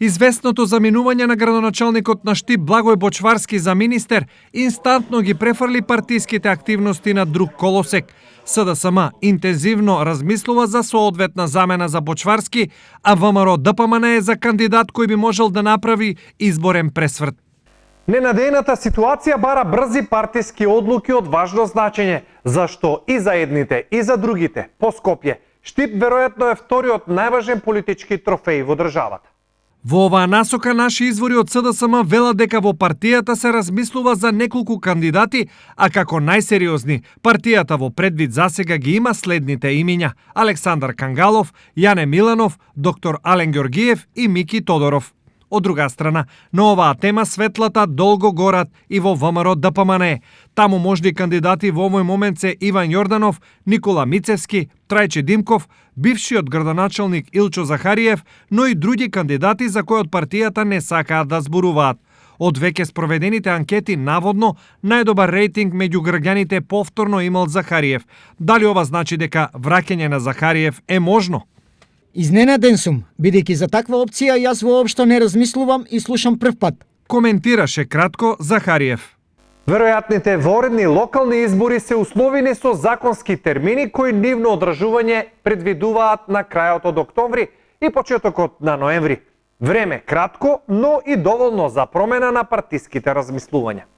Известното заминување на градоначалникот на Штип Благој Бочварски за министер инстантно ги префрли партиските активности на друг колосек. СДСМ интензивно размислува за соодветна замена за Бочварски, а ВМРО ДПМН е за кандидат кој би можел да направи изборен пресврт. Ненадејната ситуација бара брзи партиски одлуки од важно значење, зашто и за едните и за другите по Скопје Штип веројатно е вториот најважен политички трофеј во државата. Во оваа насока наши извори од СДСМ велат дека во партијата се размислува за неколку кандидати, а како најсериозни партијата во предвид засега ги има следните имиња: Александар Кангалов, Јане Миланов, доктор Ален Ѓоргиев и Мики Тодоров. Од друга страна, на оваа тема светлата долго горат и во ВМРО ДПМН. Таму можни кандидати во овој момент се Иван Јорданов, Никола Мицевски, Трајче Димков, бившиот градоначалник Илчо Захариев, но и други кандидати за кои од партијата не сакаат да зборуваат. Од веќе спроведените анкети, наводно, најдобар рейтинг меѓу граѓаните повторно имал Захариев. Дали ова значи дека враќање на Захариев е можно? Изненаден сум, бидејќи за таква опција јас воопшто не размислувам и слушам прв пат. Коментираше кратко Захариев. Веројатните воредни локални избори се условени со законски термини кои нивно одржување предвидуваат на крајот од октомври и почетокот на ноември. Време кратко, но и доволно за промена на партиските размислувања.